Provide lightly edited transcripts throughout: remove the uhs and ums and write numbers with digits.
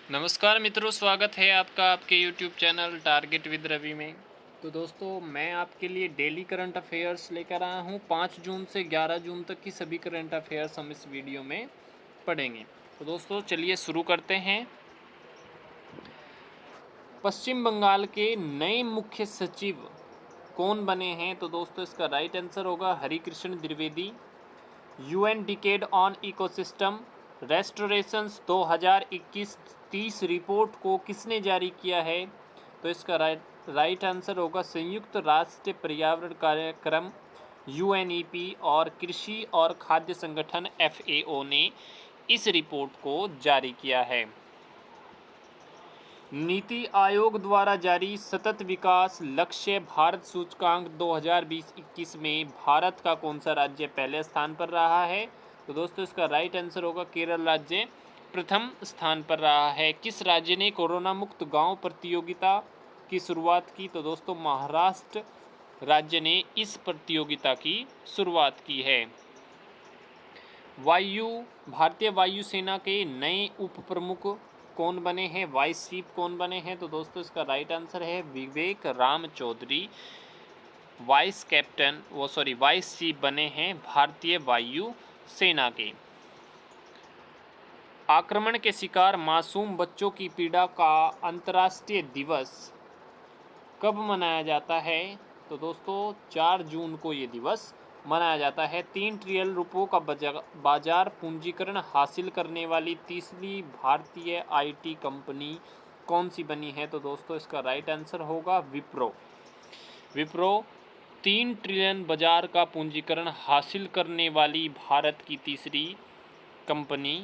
नमस्कार मित्रों, स्वागत है आपका आपके YouTube channel target with Ravi में। तो दोस्तों, मैं आपके लिए डेली करंट अफेयर्स लेकर आया हूँ। 5 जून से 11 जून तक की सभी करंट अफेयर्स हम इस वीडियो में पढ़ेंगे। तो दोस्तों चलिए शुरू करते हैं। पश्चिम बंगाल के नए मुख्य सचिव कौन बने हैं? तो दोस्तों इसका राइट आंसर होगा Harikrishna Dwivedi. UN decade on ecosystem restorations 2021-30 report को किसने जारी किया है? तो इसका राइट आंसर होगा संयुक्त राष्ट्र पर्यावरण कार्यक्रम यूएनईपी और कृषि और खाद्य संगठन एफएओ ने इस रिपोर्ट को जारी किया है। नीति आयोग द्वारा जारी सतत विकास लक्ष्य भारत सूचकांक 2020-21 में भारत का कौन सा राज्य पहले स्थान पर रहा है? तो दोस्तों इसका राइट आंसर होगा केरल राज्य प्रथम स्थान पर रहा है। किस राज्य ने कोरोना मुक्त गांव प्रतियोगिता की शुरुआत की? तो दोस्तों महाराष्ट्र राज्य ने इस प्रतियोगिता की शुरुआत की है। भारतीय वायुसेना के नए उप प्रमुख कौन बने हैं? वाइस चीफ कौन बने हैं? तो दोस्तों इसका राइट आंसर है विवेक राम चौधरी। वाइस चीफ बने हैं भारतीय वायु सेना के। आक्रमण के शिकार मासूम बच्चों की पीड़ा का अंतर्राष्ट्रीय दिवस कब मनाया जाता है? तो दोस्तों 4 जून को ये दिवस मनाया जाता है। 3 ट्रिलियन रुपयों का बाजार पूंजीकरण हासिल करने वाली तीसरी भारतीय आईटी कंपनी कौन सी बनी है? तो दोस्तों इसका राइट आंसर होगा विप्रो। 3 ट्रिलियन बाजार का पूंजीकरण हासिल करने वाली भारत की तीसरी कंपनी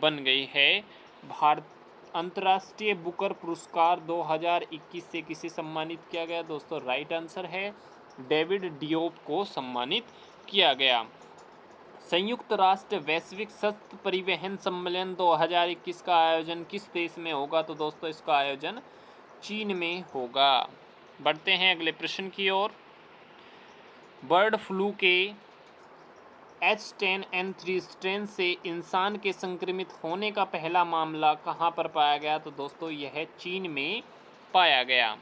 बन गई है। अंतर्राष्ट्रीय बुकर पुरस्कार 2021 से किसे सम्मानित किया गया? दोस्तों राइट आंसर है डेविड डियोप को सम्मानित किया गया। संयुक्त राष्ट्र वैश्विक सशक्त परिवहन सम्मेलन 2021 का आयोजन किस देश में होगा? तो दोस्तों इसका आयोजन चीन में होगा। बढ़ते हैं अगले प्रश्न की ओर। बर्ड फ्लू के H10N3 स्ट्रेन से इंसान के संक्रमित होने का पहला मामला कहां पर पाया गया? तो दोस्तों यह चीन में पाया गया।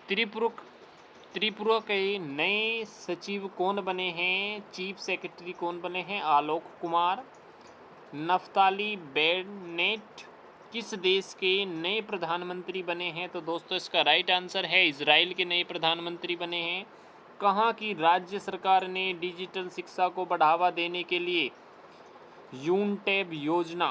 त्रिपुरा के नए सचिव कौन बने हैं? चीफ सेक्रेटरी कौन बने हैं? आलोक कुमार। नफ्ताली बेनेट किस देश के नए प्रधानमंत्री बने हैं? तो दोस्तों इसका राइट आंसर है इजराइल के नए प्रधानमंत्री बने हैं। कहाँ की राज्य सरकार ने डिजिटल शिक्षा को बढ़ावा देने के लिए यूनटैब योजना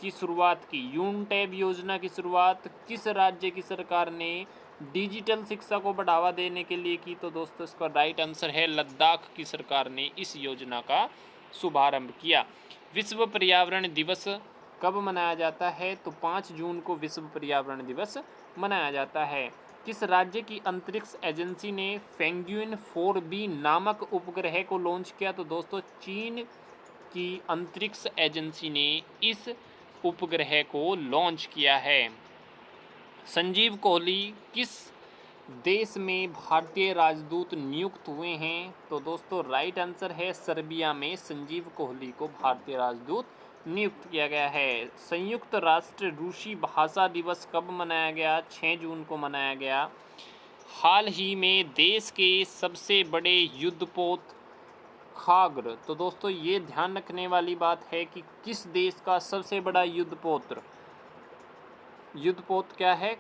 की शुरुआत की? यूनटैब योजना की शुरुआत किस राज्य की सरकार ने डिजिटल शिक्षा को बढ़ावा देने के लिए की? तो दोस्तों इसका राइट आंसर है लद्दाख की सरकार ने इस योजना का शुभारंभ किया। विश्व पर्यावरण दिवस कब मनाया जाता है? तो 5 जून को विश्व पर्यावरण दिवस मनाया जाता है। किस राज्य की अंतरिक्ष एजेंसी ने फेंगुइन 4B नामक उपग्रह को लॉन्च किया? तो दोस्तों चीन की अंतरिक्ष एजेंसी ने इस उपग्रह को लॉन्च किया है। संजीव कोहली किस देश में भारतीय राजदूत नियुक्त हुए हैं? तो दोस्तों राइट आंसर है सर्बिया में संजीव कोहली को भारतीय राजदूत नियुक्त किया गया है। संयुक्त राष्ट्र रूसी भाषा दिवस कब मनाया गया? 6 जून को मनाया गया। हाल ही में देश के सबसे बड़े युद्धपोत खाग्र, तो दोस्तों ये ध्यान रखने वाली बात है कि किस देश का सबसे बड़ा युद्धपोत क्या है?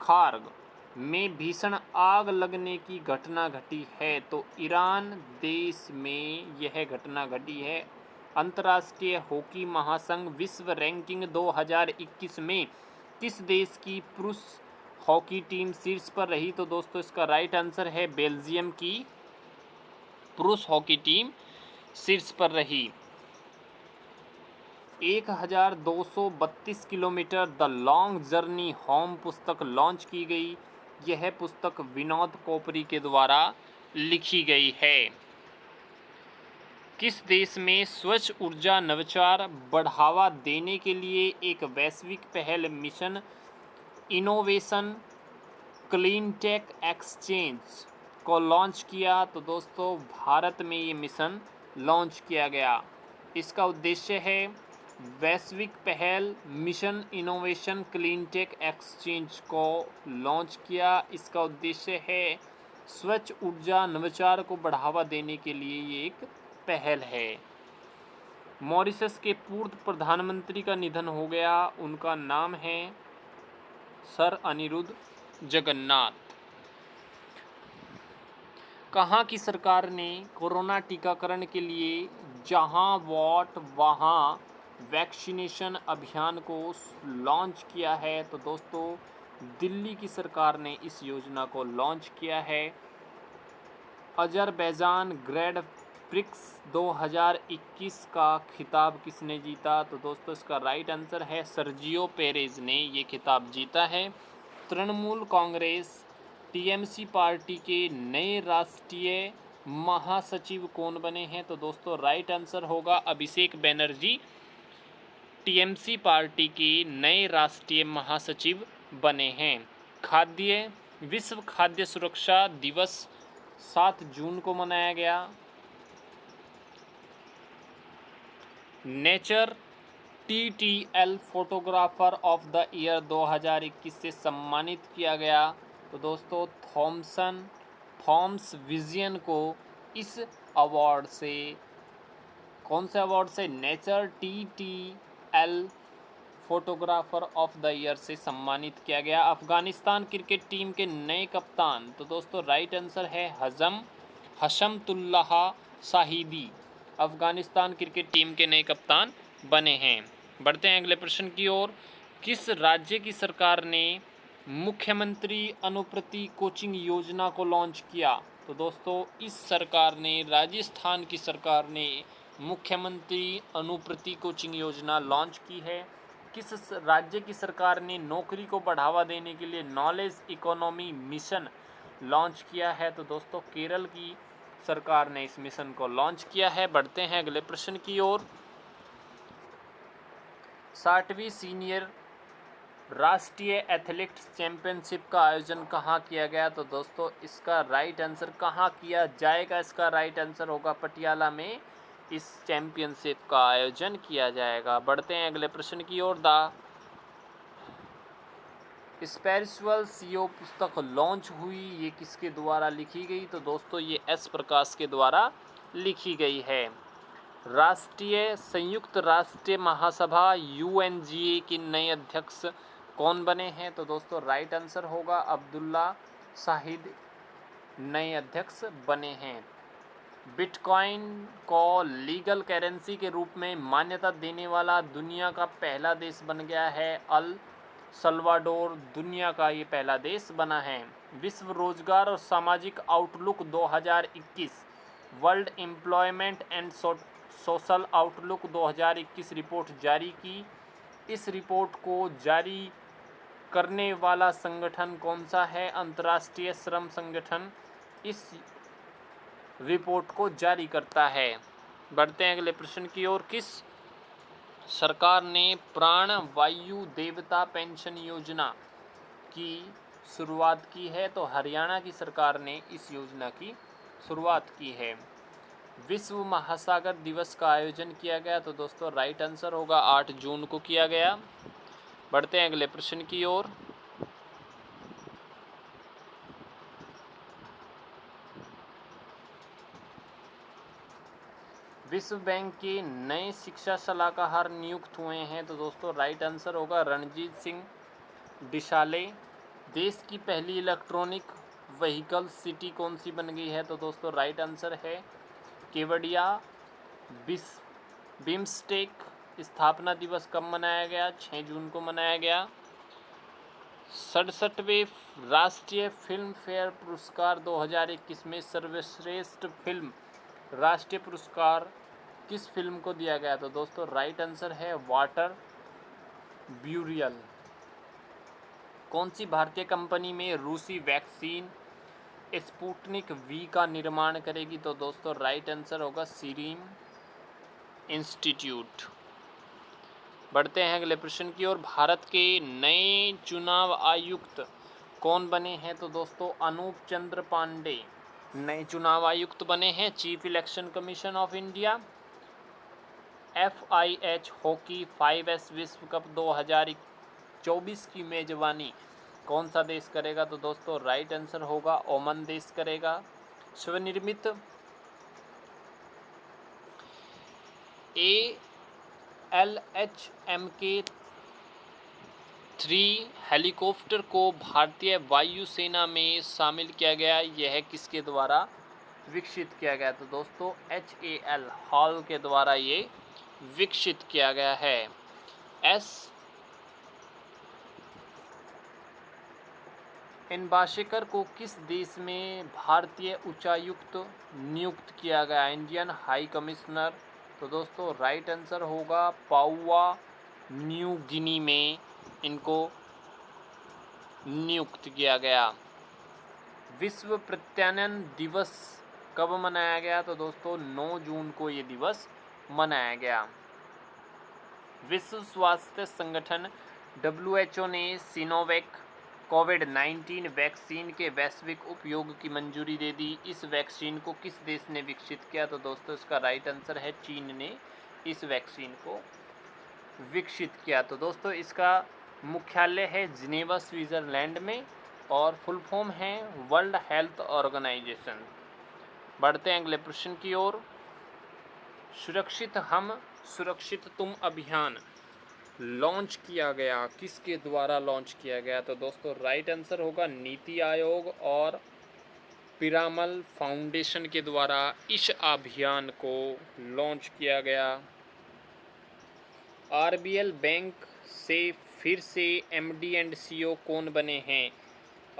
खार्ग में भीषण आग लगने की घटना घटी है। तो ईरान देश में यह घटना घटी है। अंतर्राष्ट्रीय हॉकी महासंघ विश्व रैंकिंग 2021 में किस देश की पुरुष हॉकी टीम शीर्ष पर रही? तो दोस्तों इसका राइट आंसर है बेल्जियम की पुरुष हॉकी टीम शीर्ष पर रही। 1232 kilometre the long journey home पुस्तक लॉन्च की गई। यह पुस्तक विनोद कोपरी के द्वारा लिखी गई है। किस देश में स्वच्छ ऊर्जा नवाचार बढ़ावा देने के लिए एक वैश्विक पहल mission innovation clean tech exchange को लॉन्च किया? तो दोस्तों भारत में ये मिशन लॉन्च किया गया। इसका उद्देश्य है वैश्विक पहल mission innovation clean tech exchange को लॉन्च किया। इसका उद्देश्य है स्वच्छ ऊर्जा नवाचार को बढ़ावा देने के लिए ये एक पहल है। मॉरिशस के पूर्व प्रधानमंत्री का निधन हो गया, उनका नाम है सर अनिरुद्ध जगन्नाथ। कहाँ की सरकार ने कोरोना टीकाकरण के लिए जहां वोट वहां वैक्सीनेशन अभियान को लॉन्च किया है? तो दोस्तों दिल्ली की सरकार ने इस योजना को लॉन्च किया है। अजरबैजान ग्रैंड प्रिक्स 2021 का खिताब किसने जीता? तो दोस्तों इसका राइट आंसर है सर्जियो पेरेज ने ये खिताब जीता है। तृणमूल कांग्रेस टीएमसी पार्टी के नए राष्ट्रीय महासचिव कौन बने हैं? तो दोस्तों राइट आंसर होगा अभिषेक बनर्जी टीएमसी पार्टी के नए राष्ट्रीय महासचिव बने हैं। विश्व खाद्य सुरक्षा दिवस 7 जून को मनाया गया। Nature TTL photographer of the year 2021 से सम्मानित किया गया। तो दोस्तों थॉम्स विजन को इस अवार्ड से, कौन से अवार्ड से? Nature TTL photographer of the year से सम्मानित किया गया। अफगानिस्तान क्रिकेट टीम के नए कप्तान? तो दोस्तों राइट आंसर है हशमतुल्लाह शाहिदी अफगानिस्तान क्रिकेट टीम के नए कप्तान बने हैं। बढ़ते हैं अगले प्रश्न की ओर। किस राज्य की सरकार ने मुख्यमंत्री अनुप्रति कोचिंग योजना को लॉन्च किया? तो दोस्तों इस सरकार ने, राजस्थान की सरकार ने मुख्यमंत्री अनुप्रति कोचिंग योजना लॉन्च की है। किस राज्य की सरकार ने नौकरी को बढ़ावा देने के लिए नॉलेज इकोनॉमी मिशन लॉन्च किया है? तो दोस्तों केरल की सरकार ने इस मिशन को लॉन्च किया है। बढ़ते हैं अगले प्रश्न की ओर। 60वीं सीनियर राष्ट्रीय एथलेटिक्स चैंपियनशिप का आयोजन कहाँ किया गया? तो दोस्तों इसका राइट आंसर कहाँ किया जाएगा? इसका राइट आंसर होगा पटियाला में इस चैंपियनशिप का आयोजन किया जाएगा। बढ़ते हैं अगले प्रश्न की ओर। द स्पिरिचुअल सीओ पुस्तक लॉन्च हुई, ये किसके द्वारा लिखी गई? तो दोस्तों ये एस प्रकाश के द्वारा लिखी गई है। संयुक्त राष्ट्र महासभा UNGA के नए अध्यक्ष कौन बने हैं? तो दोस्तों राइट आंसर होगा अब्दुल्ला शाहिद नए अध्यक्ष बने हैं। बिटकॉइन को लीगल करेंसी के रूप में मान्यता देने वाला दुनिया का पहला देश बन गया है। अल सल्वाडोर दुनिया का ये पहला देश बना है। विश्व रोजगार और सामाजिक outlook 2021 world employment and social outlook 2021 report जारी की। इस रिपोर्ट को जारी करने वाला संगठन कौन सा है? अंतर्राष्ट्रीय श्रम संगठन इस रिपोर्ट को जारी करता है। बढ़ते हैं अगले प्रश्न की ओर। किस सरकार ने प्राण वायु देवता पेंशन योजना की शुरुआत की है? तो हरियाणा की सरकार ने इस योजना की शुरुआत की है। विश्व महासागर दिवस का आयोजन किया गया? तो दोस्तों राइट आंसर होगा 8 जून को किया गया। बढ़ते हैं अगले प्रश्न की ओर। विश्व बैंक के नए शिक्षा सलाहकार नियुक्त हुए हैं? तो दोस्तों राइट आंसर होगा रणजीत सिंह डिसाले। देश की पहली इलेक्ट्रॉनिक व्हीकल सिटी कौन सी बन गई है? तो दोस्तों राइट आंसर है केवड़िया। बिम्स्टेक स्थापना दिवस कब मनाया गया? 6 जून को मनाया गया। 67वें राष्ट्रीय फिल्म फेयर पुरस्कार 2021 में सर्वश्रेष्ठ फिल्म राष्ट्रीय पुरस्कार किस फिल्म को दिया गया? तो दोस्तों राइट आंसर है वाटर ब्यूरियल। कौन सी भारतीय कंपनी में रूसी वैक्सीन स्पुतनिक V का निर्माण करेगी? तो दोस्तों राइट आंसर होगा सीरम इंस्टीट्यूट। बढ़ते हैं अगले प्रश्न की ओर। भारत के नए चुनाव आयुक्त कौन बने हैं? तो दोस्तों अनूप चंद्र पांडे नए चुनाव आयुक्त बने हैं। Chief election commission of India FIH hockey 5S विश्व कप 2024 की मेजबानी कौन सा देश करेगा? तो दोस्तों राइट आंसर होगा ओमान देश करेगा। स्वनिर्मित ALHMK-3 हेलीकॉप्टर को भारतीय वायुसेना में शामिल किया गया, यह किसके द्वारा विकसित किया गया? तो दोस्तों HAL हॉल के द्वारा ये विकसित किया गया है। एन बाशेकर को किस देश में भारतीय उच्चायुक्त नियुक्त किया गया? Indian high commissioner. तो दोस्तों राइट आंसर होगा पापुआ न्यू गिनी में इनको नियुक्त किया गया। विश्व प्रत्यानयन दिवस कब मनाया गया? तो दोस्तों 9 जून को ये दिवस मनाया गया। विश्व स्वास्थ्य संगठन WHO ने सिनोवैक कोविड-19 वैक्सीन के वैश्विक उपयोग की मंजूरी दे दी। इस वैक्सीन को किस देश ने विकसित किया? तो दोस्तों इसका राइट आंसर है चीन ने इस वैक्सीन को विकसित किया। तो दोस्तों इसका मुख्यालय है जिनेवा स्विट्जरलैंड में और फुल फॉर्म है वर्ल्ड हेल्थ ऑर्गेनाइजेशन। बढ़ते हैं अगले प्रश्न की ओर। सुरक्षित हम सुरक्षित तुम अभियान लॉन्च किया गया, किसके द्वारा लॉन्च किया गया? तो दोस्तों राइट आंसर होगा नीति आयोग और पिरामल फाउंडेशन के द्वारा इस अभियान को लॉन्च किया गया। RBL बैंक से फिर से MD एंड CEO कौन बने हैं?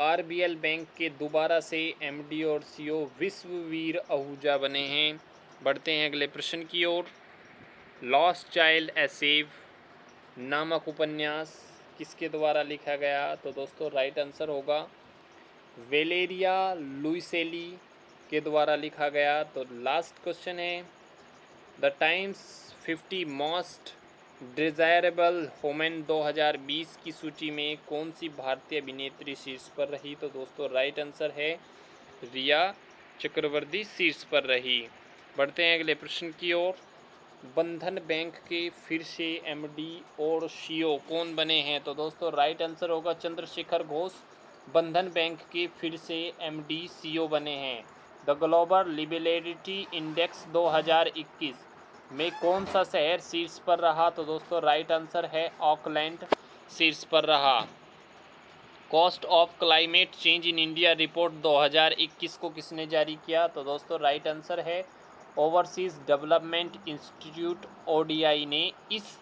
RBL बैंक के दोबारा से MD और CEO विश्ववीर आहूजा बने हैं। बढ़ते हैं अगले प्रश्न की ओर। लॉस्ट चाइल्ड ए सेव नामक उपन्यास किसके द्वारा लिखा गया? तो दोस्तों राइट आंसर होगा वेलेरिया लुइसेली के द्वारा लिखा गया। तो लास्ट क्वेश्चन है the times 50 most desirable women 2020 की सूची में कौन सी भारतीय अभिनेत्री शीर्ष पर रही? तो दोस्तों राइट आंसर है रिया चक्रवर्ती शीर्ष पर रही। बढ़ते हैं अगले प्रश्न की ओर। बंधन बैंक के फिर से MD और CEO कौन बने हैं? तो दोस्तों राइट आंसर होगा चंद्रशेखर घोष बंधन बैंक के फिर से MD CEO बने हैं। द ग्लोबल लिबरेलिटी इंडेक्स 2021 में कौन सा शहर शीर्ष पर रहा? तो दोस्तों राइट आंसर है ऑकलैंड शीर्ष पर रहा। Cost of climate change in India report 2021 को किसने जारी किया? तो दोस्तों राइट आंसर है ओवरसीज डेवलपमेंट इंस्टीट्यूट ODI ने इस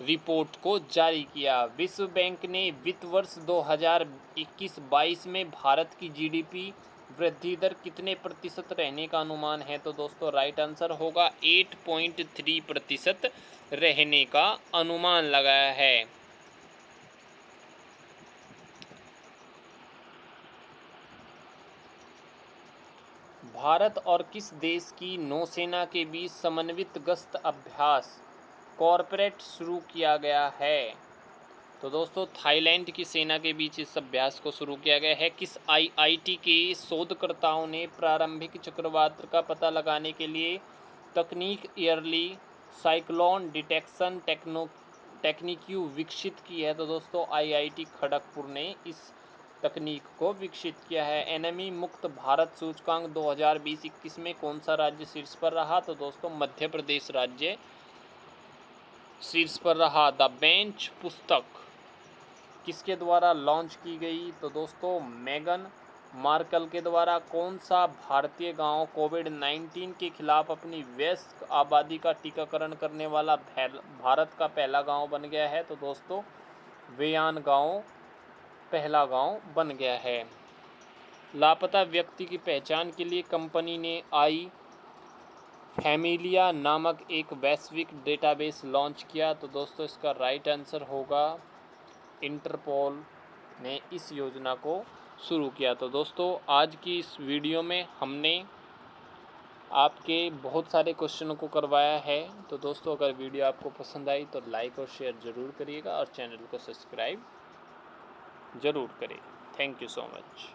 रिपोर्ट को जारी किया। विश्व बैंक ने वित्त वर्ष 2021-22 में भारत की GDP वृद्धि दर कितने प्रतिशत रहने का अनुमान है? तो दोस्तों राइट आंसर होगा 8.3% रहने का अनुमान लगाया है। भारत और किस देश की नौसेना के बीच समन्वित गश्त अभ्यास कॉर्पोरेट शुरू किया गया है? तो दोस्तों थाईलैंड की सेना के बीच इस अभ्यास को शुरू किया गया है। किस IIT के शोधकर्ताओं ने प्रारंभिक चक्रवात का पता लगाने के लिए तकनीक ईयरली साइक्लोन डिटेक्शन टेक्निक विकसित की है? तो दोस्तों IIT खड़गपुर ने इस तकनीक को विकसित किया है। एनएमई मुक्त भारत सूचकांक 2020-21 में कौन सा राज्य शीर्ष पर रहा? तो दोस्तों मध्य प्रदेश राज्य शीर्ष पर रहा। द बेंच पुस्तक किसके द्वारा लॉन्च की गई? तो दोस्तों मेगन मार्कल के द्वारा। कौन सा भारतीय गांव कोविड-19 के खिलाफ अपनी वयस्क आबादी का टीकाकरण करने वाला भारत का पहला गांव बन गया है? तो दोस्तों वेयान गांव पहला गांव बन गया है। लापता व्यक्ति की पहचान के लिए कंपनी ने आई फैमिलिया नामक एक वैश्विक डेटाबेस लॉन्च किया। तो दोस्तों इसका राइट आंसर होगा इंटरपोल ने इस योजना को शुरू किया। तो दोस्तों आज की इस वीडियो में हमने आपके बहुत सारे क्वेश्चनों को करवाया है। तो दोस्तों अगर वीडियो आपको पसंद आई तो लाइक और शेयर ज़रूर करिएगा और चैनल को सब्सक्राइब ज़रूर करें। Thank you so much.